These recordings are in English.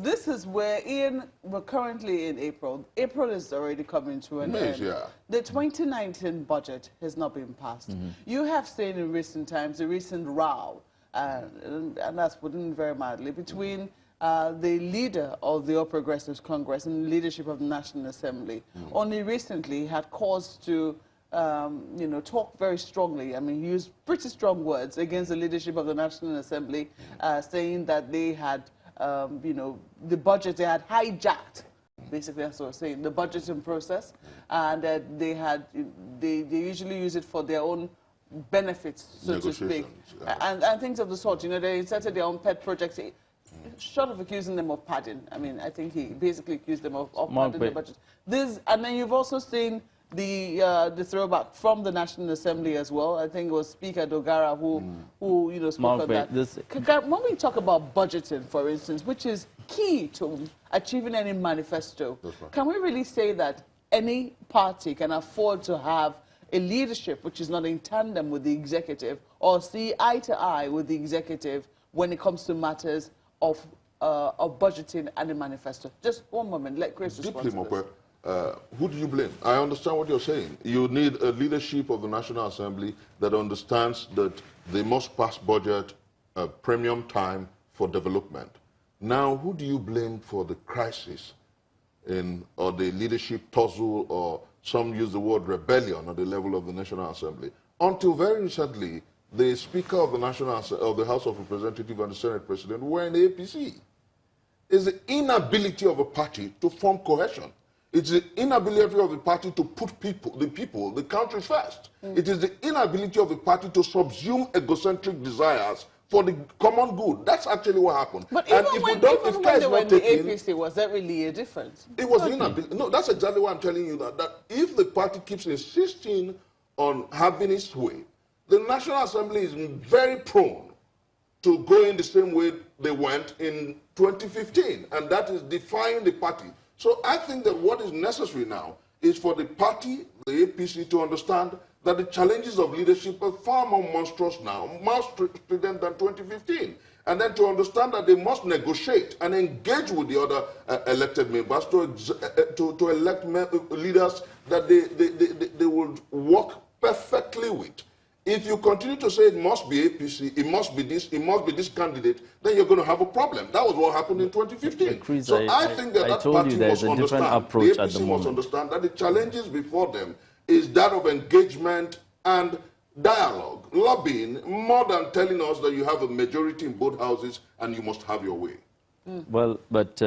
this is where, Ian, we're currently in April. April is already coming to an end. Yeah. The 2019 budget has not been passed. You have seen in recent times a recent row, and that's putting very mildly, between the leader of the All Progressives Congress and the leadership of the National Assembly. Only recently had cause to you know, talk very strongly. I mean, he used pretty strong words against the leadership of the National Assembly, saying that they had, you know, the budget, they had hijacked, basically that's what I'm saying, the budgeting process, and that they usually use it for their own benefits, so to speak, and things of the sort. You know, they inserted their own pet projects. Short of accusing them of padding, I mean, I think he basically accused them of padding the budget. And then you've also seen the throwback from the National Assembly as well. I think it was Speaker Dogara who you know, spoke on that. When we talk about budgeting, for instance, which is key to achieving any manifesto, can we really say that any party can afford to have a leadership which is not in tandem with the executive or see eye to eye with the executive when it comes to matters of budgeting and a manifesto? Just one moment, let Chris respond to this. Who do you blame? I understand what you're saying. You need a leadership of the National Assembly that understands that they must pass budget premium time for development. Now, who do you blame for the crisis or the leadership tussle, or some use the word rebellion at the level of the National Assembly? Until very recently, the Speaker of the House of Representatives and the Senate President were in the APC. It's the inability of a party to form cohesion. It's the inability of the party to put the country first. It is the inability of the party to subsume egocentric desires for the common good. That's actually what happened. But even when they were in the APC, was that really a difference? It was inability. No, that's exactly what I'm telling you, that if the party keeps insisting on having its way, the National Assembly is very prone to go in the same way they went in 2015, and that is defying the party. So I think that what is necessary now is for the party, the APC, to understand that the challenges of leadership are far more monstrous now, more strident than 2015. And then to understand that they must negotiate and engage with the other elected members to elect leaders that they will work perfectly with. If you continue to say it must be APC, it must be this candidate, then you're going to have a problem. That was what happened in 2015. Chris, so I think that party must understand, approach the APC must understand that the challenges before them is that of engagement and dialogue, lobbying, more than telling us that you have a majority in both houses and you must have your way. Well, but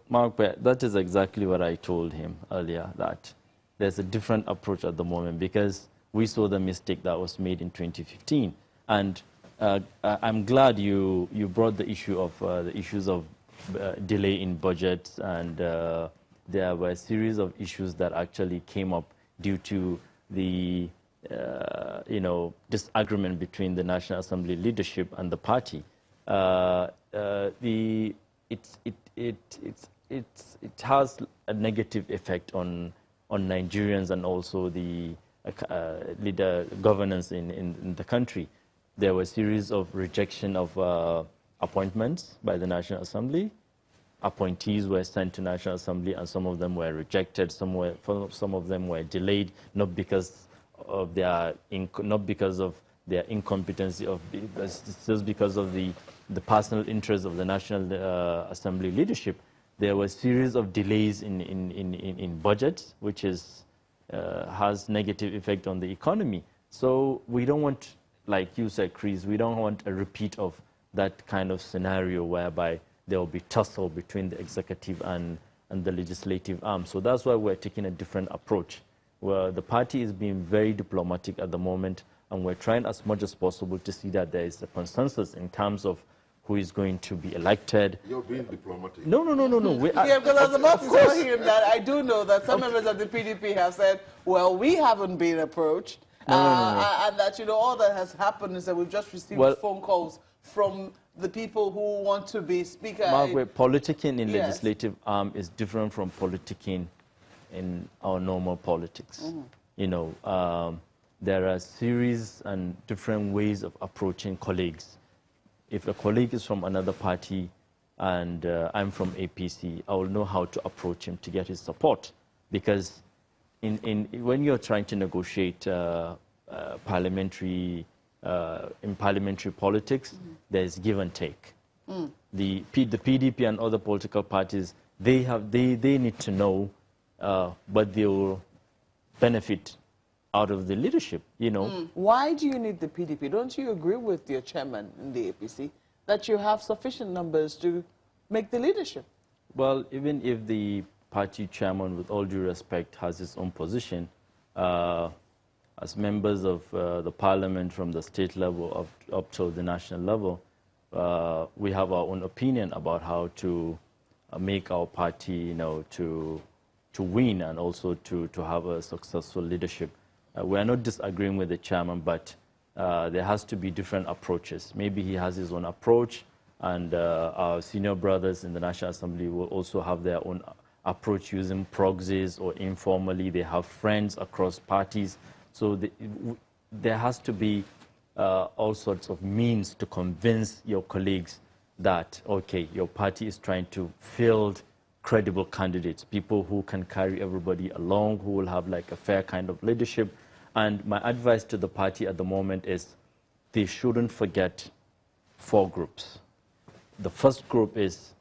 Mark, that is exactly what I told him earlier, that there's a different approach at the moment, because we saw the mistake that was made in 2015. And I'm glad you brought the issue of the issues of delay in budgets, and there were a series of issues that actually came up due to the you know, disagreement between the National Assembly leadership and the party. It has a negative effect on Nigerians and also the leader governance in the country. There were a series of rejection of appointments by the National Assembly. Appointees were sent to National Assembly, and some of them were rejected. Some of them were delayed, not because of their incompetency, just because of the personal interest of the National Assembly leadership. There were a series of delays in budgets, which is has negative effect on the economy. So we don't want, like you said, Chris, we don't want a repeat of that kind of scenario whereby there will be tussle between the executive and the legislative arm. So that's why we're taking a different approach, where the party is being very diplomatic at the moment, and we're trying as much as possible to see that there is a consensus in terms of who is going to be elected. You're being diplomatic. No. Yeah, because I was about to tell him that I do know that some members of the PDP have said, well, we haven't been approached. And that, you know, all that has happened is that we've just received phone calls from the people who want to be speaker. Margaret, politicking in legislative arm is different from politicking in our normal politics. You know, there are series and different ways of approaching colleagues. If a colleague is from another party, and I'm from APC, I will know how to approach him to get his support. Because when you're trying to negotiate in parliamentary politics, there's give and take. The PDP and other political parties, they need to know what they will benefit out of the leadership, you know. Why do you need the PDP? Don't you agree with your chairman in the APC that you have sufficient numbers to make the leadership? Well, even if the party chairman, with all due respect, has his own position, as members of the parliament from the state level up to the national level, we have our own opinion about how to make our party, you know, to win and also to have a successful leadership. We are not disagreeing with the chairman, but there has to be different approaches. Maybe he has his own approach, and our senior brothers in the National Assembly will also have their own approach using proxies or informally. They have friends across parties. So there has to be all sorts of means to convince your colleagues that, okay, your party is trying to field credible candidates, people who can carry everybody along, who will have like a fair kind of leadership. And my advice to the party at the moment is they shouldn't forget 4 groups. The first group is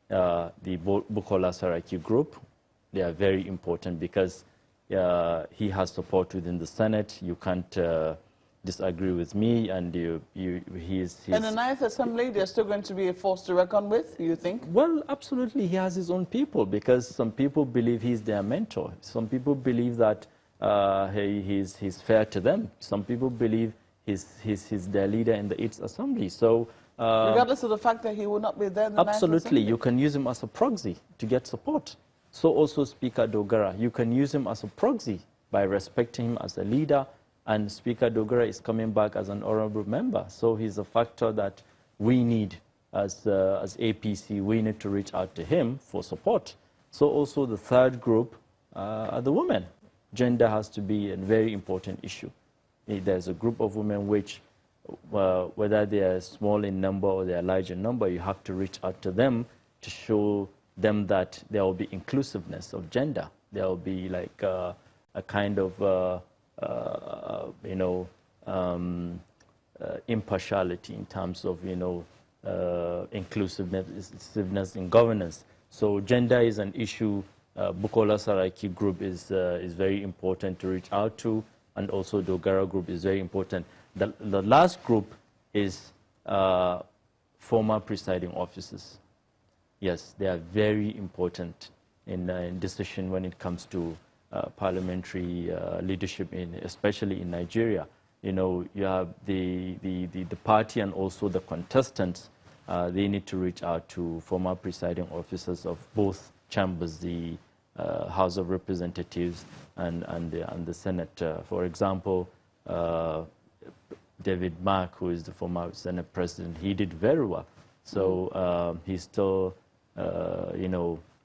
the Bukola Saraki group. They are very important because he has support within the Senate. You can't disagree with me, and he's... In the 9th Assembly, they're still going to be a force to reckon with, you think? Well, absolutely. He has his own people, because some people believe he's their mentor. Some people believe that he's fair to them. Some people believe he's their leader in the 8th Assembly. So, regardless of the fact that he will not be there in the 9th absolutely, Assembly? you can use him as a proxy to get support. So also Speaker Dogara, you can use him as a proxy by respecting him as a leader, and Speaker Dogara is coming back as an honorable member. So he's a factor that we need as APC. We need to reach out to him for support. So also the third group are the women. Gender has to be a very important issue. There's a group of women which, whether they are small in number or they are large in number, you have to reach out to them to show them that there will be inclusiveness of gender. There will be like a kind of, impartiality in terms of, inclusiveness in governance. So gender is an issue. Bukola Saraki group is very important to reach out to, and also Dogara group is very important. The last group is former presiding officers. Yes, they are very important in decision when it comes to parliamentary leadership, especially in Nigeria. You have the party and also the contestants. They need to reach out to former presiding officers of both chambers, the House of Representatives and the Senate. For example, David Mark, who is the former Senate president, he did very well. So he still,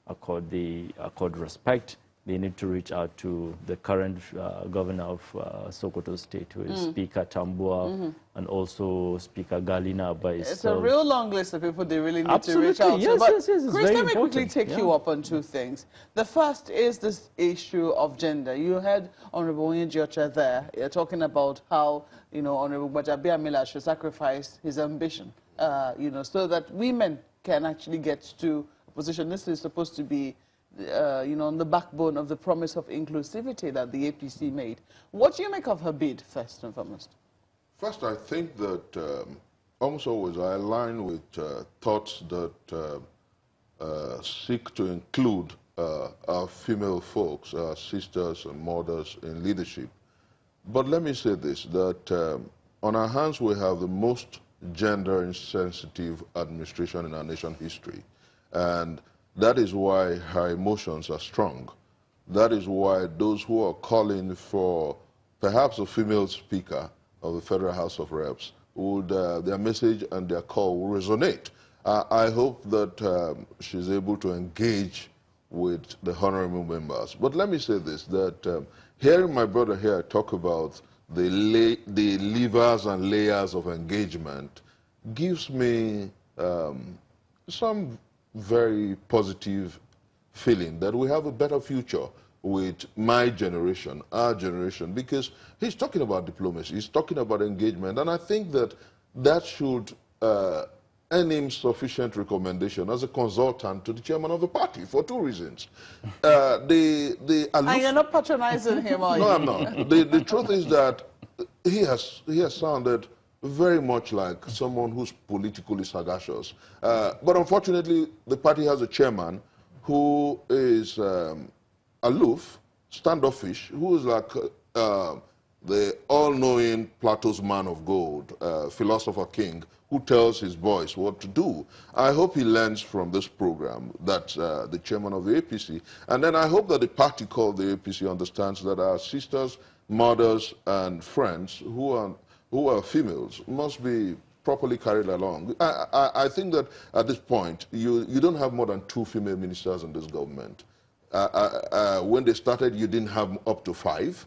accord respect. They need to reach out to the current governor of Sokoto State, who is Speaker Tambua, and also Speaker Galina Abba. It's a real long list of people they really need to reach Absolutely, out to. But yes, it's Chris, very let me quickly important. take you up on 2 things. The first is this issue of gender. You heard Honorable Onyejocha there talking about how, Honorable Bajabiamila should sacrifice his ambition, so that women can actually get to a position. This is supposed to be on the backbone of the promise of inclusivity that the APC made. What do you make of her bid, first and foremost? First, I think that almost always I align with thoughts that seek to include our female folks, our sisters and mothers in leadership. But let me say this, that on our hands we have the most gender-insensitive administration in our nation's history. And that is why her emotions are strong. That is why those who are calling for perhaps a female speaker of the Federal House of Reps, would their message and their call will resonate. I hope that she's able to engage with the honorable members. But let me say this, that hearing my brother here talk about the levers and layers of engagement gives me some very positive feeling that we have a better future with my generation, our generation, because he's talking about diplomacy, he's talking about engagement, and I think that that should earn him sufficient recommendation as a consultant to the chairman of the party for two reasons. And you're not patronizing him, are you? No, I'm not. The truth is that he has sounded very much like someone who's politically sagacious. But unfortunately, the party has a chairman who is aloof, standoffish, who is like the all-knowing Plato's man of gold, philosopher king, who tells his boys what to do. I hope he learns from this program, that's the chairman of the APC. And then I hope that the party called the APC understands that our sisters, mothers, and friends who are females must be properly carried along. I think that at this point, you don't have more than 2 female ministers in this government. When they started, you didn't have up to 5.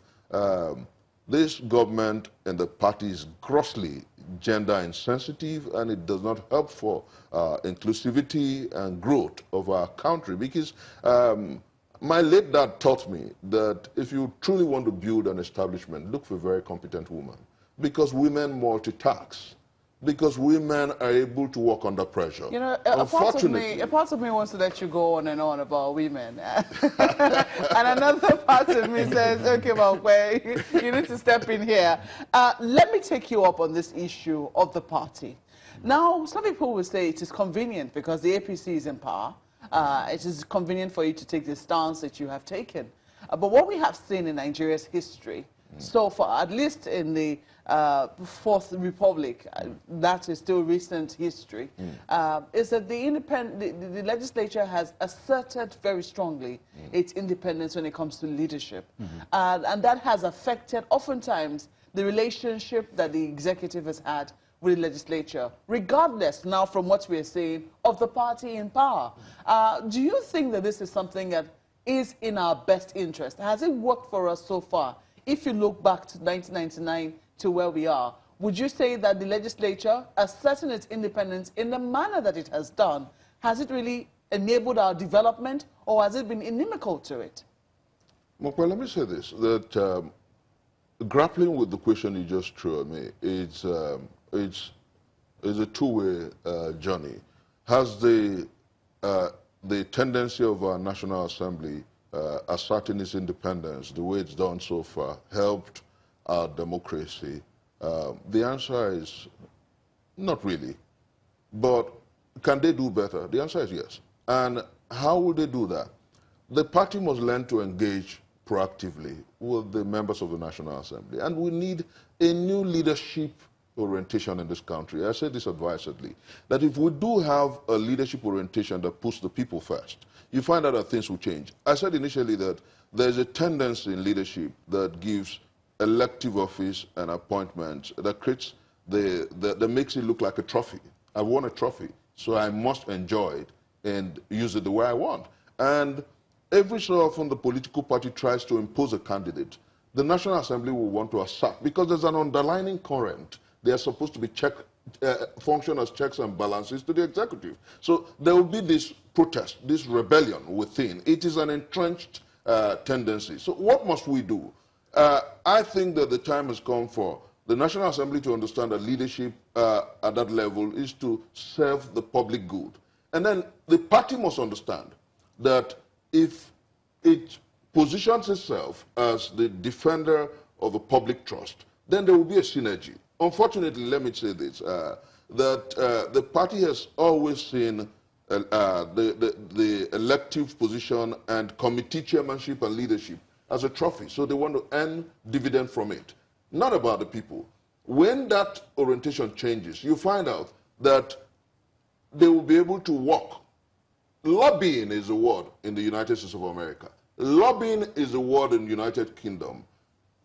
This government and the party is grossly gender insensitive, and it does not help for inclusivity and growth of our country, because my late dad taught me that if you truly want to build an establishment, look for a very competent woman, because women multitask, because women are able to work under pressure. You know, a part of me wants to let you go on and on about women. And another part of me says, okay, well, you need to step in here. Let me take you up on this issue of the party. Now, some people will say it is convenient because the APC is in power. It is convenient for you to take the stance that you have taken. But what we have seen in Nigeria's history, so far, at least in the Fourth Republic, that is still recent history, is that the legislature has asserted very strongly its independence when it comes to leadership. And that has affected, oftentimes, the relationship that the executive has had with the legislature, regardless now from what we're saying of the party in power. Do you think that this is something that is in our best interest? Has it worked for us so far? If you look back to 1999 to where we are, would you say that the legislature, asserting its independence in the manner that it has done, has it really enabled our development, or has it been inimical to it? Well, let me say this, that grappling with the question you just threw at me, it's a two-way journey. Has the tendency of our National Assembly asserting its independence, the way it's done so far, helped our democracy? The answer is not really. But can they do better? The answer is yes. And how will they do that? The party must learn to engage proactively with the members of the National Assembly. And we need a new leadership orientation in this country. I say this advisedly, that if we do have a leadership orientation that puts the people first, you find out that things will change. I said initially that there's a tendency in leadership that gives elective office and appointments, that creates that makes it look like a trophy. I won a trophy, so I must enjoy it and use it the way I want. And every so often the political party tries to impose a candidate, the National Assembly will want to assert, because there's an underlying current. They are supposed to be function as checks and balances to the executive. So there will be this protest, this rebellion within. It is an entrenched tendency. So what must we do? I think that the time has come for the National Assembly to understand that leadership at that level is to serve the public good. And then the party must understand that if it positions itself as the defender of the public trust, then there will be a synergy. Unfortunately, let me say this, that the party has always seen the elective position and committee chairmanship and leadership as a trophy. So they want to earn dividend from it, not about the people. When that orientation changes, you find out that they will be able to work. Lobbying is a word in the United States of America. Lobbying is a word in the United Kingdom.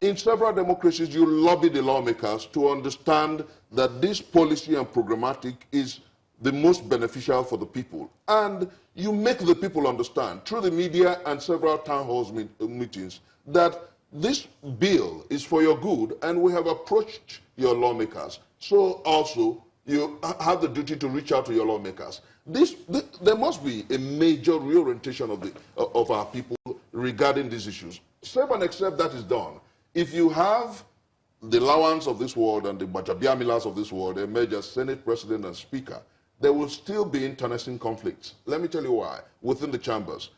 In several democracies, you lobby the lawmakers to understand that this policy and programmatic is the most beneficial for the people. And you make the people understand through the media and several town halls meetings that this bill is for your good, and we have approached your lawmakers. So also, you have the duty to reach out to your lawmakers. There must be a major reorientation of our people regarding these issues. Save and except that is done. If you have the Lawans of this world and the Bajabiamilas of this world emerge as Senate President and Speaker, there will still be internecine conflicts. Let me tell you why. Within the chambers,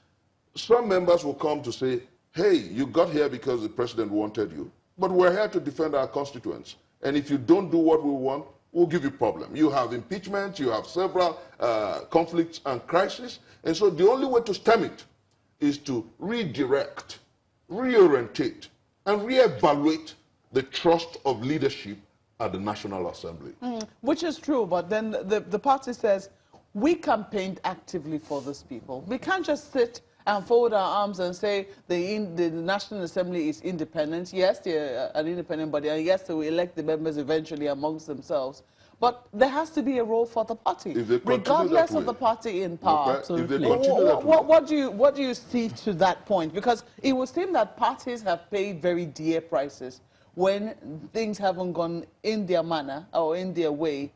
some members will come to say, hey, you got here because the president wanted you, but we're here to defend our constituents. And if you don't do what we want, we'll give you problem. You have impeachment, you have several conflicts and crises, and so the only way to stem it is to redirect, reorientate, and reevaluate the trust of leadership at the National Assembly. Which is true, but then the party says, we campaigned actively for these people. We can't just sit and fold our arms and say the National Assembly is independent. Yes, they're an independent body, and yes, they will elect the members eventually amongst themselves. But there has to be a role for the party, regardless of the party in power. Absolutely. What do you see to that point? Because it would seem that parties have paid very dear prices when things haven't gone in their manner or in their way,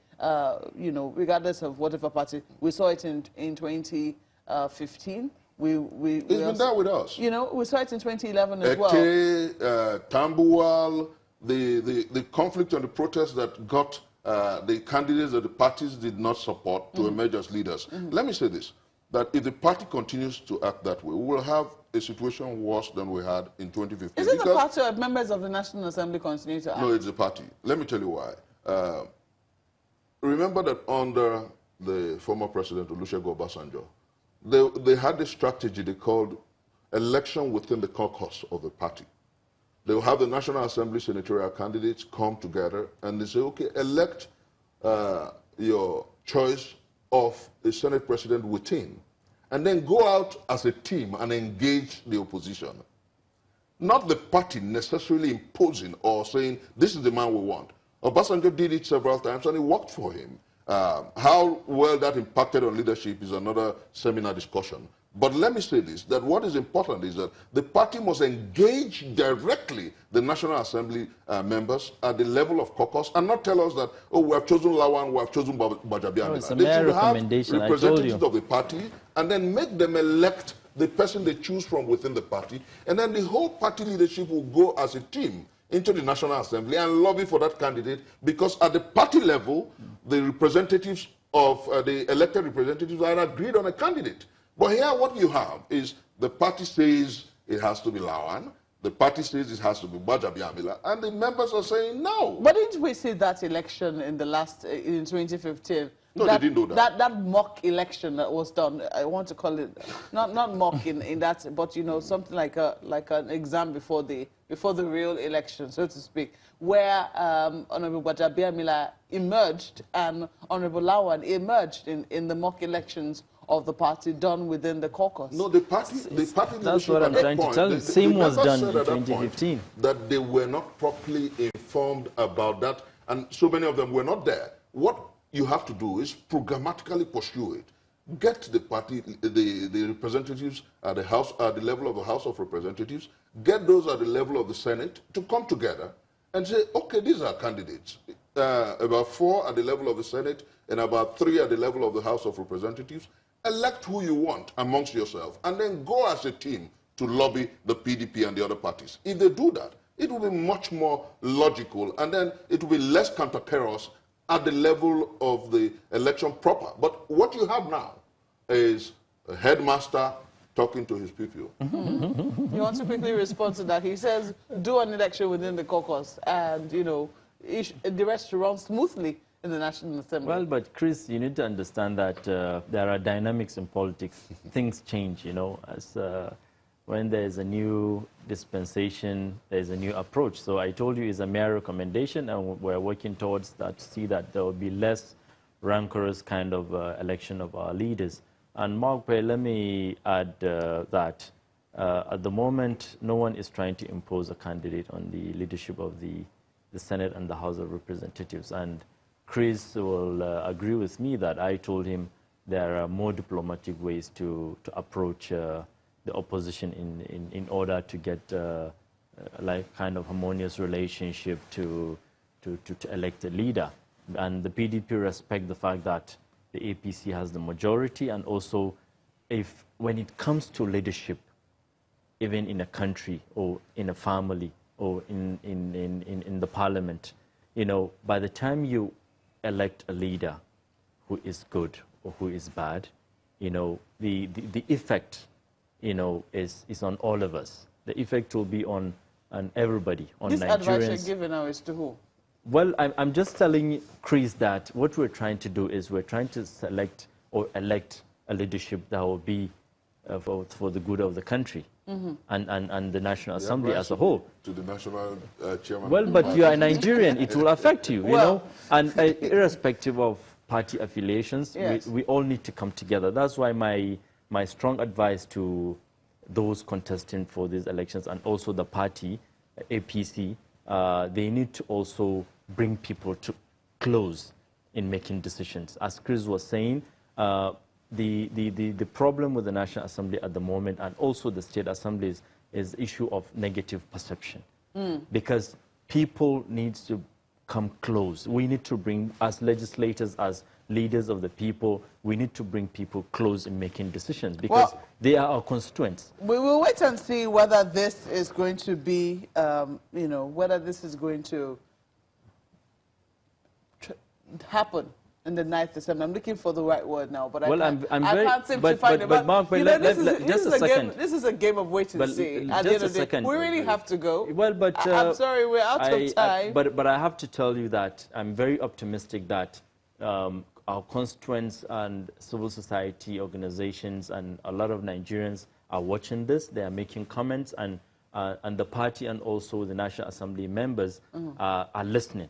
you know, regardless of whatever party. We saw it in 2015. It's been there with us. You know, we saw it in 2011 as well. Tambuwal, the conflict and the protests that got the candidates that the parties did not support to emerge as leaders. Let me say this, that if the party continues to act that way, we will have a situation worse than we had in 2015. Is it the party or members of the National Assembly continue to act? No, it's the party. Let me tell you why. Remember that under the former president, Olusegun Obasanjo, they had a strategy they called election within the caucus of the party. They will have the National Assembly senatorial candidates come together and they say, okay, elect your choice of a Senate president within, and then go out as a team and engage the opposition. Not the party necessarily imposing or saying, this is the man we want. Obasanjo did it several times and it worked for him. How well that impacted on leadership is another seminar discussion. But let me say this, that what is important is that the party must engage directly the National Assembly members at the level of caucus and not tell us that, oh, we have chosen Lawan, we have chosen Bajabiamila. They should have representatives of the party and then make them elect the person they choose from within the party. And then the whole party leadership will go as a team into the National Assembly and lobby for that candidate, because at the party level, the representatives of the elected representatives are agreed on a candidate. But here what you have is the party says it has to be Lawan, the party says it has to be Bajabiamila, and the members are saying no. But didn't we see that election in the last, in 2015? No, they didn't do that. That mock election that was done, I want to call it, not mock in that, but you know, something like an exam before the real election, so to speak, where Honorable Bajabiamila emerged and Honorable Lawan emerged in the mock elections of the party done within the caucus. No, the party that's what I'm trying to tell you. Same was done in 2015. That they were not properly informed about that, and so many of them were not there. What you have to do is programmatically pursue it. Get the party, the representatives at the level of the House of Representatives, get those at the level of the Senate to come together and say, okay, these are candidates. About 4 at the level of the Senate and about 3 at the level of the House of Representatives. Elect who you want amongst yourself and then go as a team to lobby the PDP and the other parties. If they do that, it will be much more logical, and then it will be less counter-chaos at the level of the election proper. But what you have now is a headmaster talking to his people. You want to quickly respond to that? He says, do an election within the caucus and, you know, the rest should run smoothly in the National Assembly. Well, but Chris, you need to understand that there are dynamics in politics. Things change, you know, as when there's a new dispensation, there's a new approach. So I told you it's a mere recommendation, and we're working towards that, to see that there will be less rancorous kind of election of our leaders. And Nwaokobia, let me add that at the moment, no one is trying to impose a candidate on the leadership of the Senate and the House of Representatives. And Chris will agree with me that I told him there are more diplomatic ways to approach the opposition in order to get like kind of harmonious relationship to elect a leader. And the PDP respect the fact that the APC has the majority, and also when it comes to leadership, even in a country or in a family or in the parliament, you know, by the time you elect a leader who is good or who is bad, you know, the effect, you know, is on all of us. The effect will be on everybody, on This Nigerians. advice you're giving now is to who? Well, I'm just telling Chris that what we're trying to do is we're trying to select or elect a leadership that will be for the good of the country and the National Assembly as a whole. To the national chairman. Well, but you are a Nigerian. It will affect you, you know. And irrespective of party affiliations, yes, we all need to come together. That's why my strong advice to those contesting for these elections and also the party, APC, they need to also bring people to close in making decisions. As Chris was saying, the problem with the National Assembly at the moment and also the state assemblies is the issue of negative perception. Because people need to come close. We need to bring, as legislators, as leaders of the people, we need to bring people close in making decisions because they are our constituents. We will wait and see whether this is going to be, you know, whether this is going to happen in the 9th Assembly. I'm looking for the right word now, but well, I can't seem to find it. But Mark, this is a game of wait and see. At the end of the day, we really have to go. Well, but I'm sorry, we're out of time. But I have to tell you that I'm very optimistic that our constituents and civil society organizations and a lot of Nigerians are watching this. They are making comments, and the party and also the National Assembly members are listening.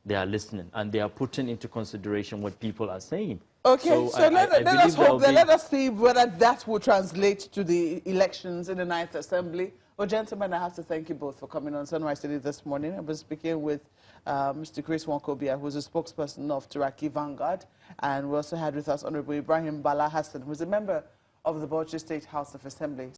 They are listening, and they are putting into consideration what people are saying. Okay, so let us hope that, let us see whether that will translate to the elections in the 9th Assembly. Well, gentlemen, I have to thank you both for coming on Sunrise Today this morning. I was speaking with Mr. Chris Nwaokobia, who is a spokesperson of Turaki Vanguard, and we also had with us Honorable Ibrahim Bala Hassan, who is a member of the Bauchi State House of Assembly.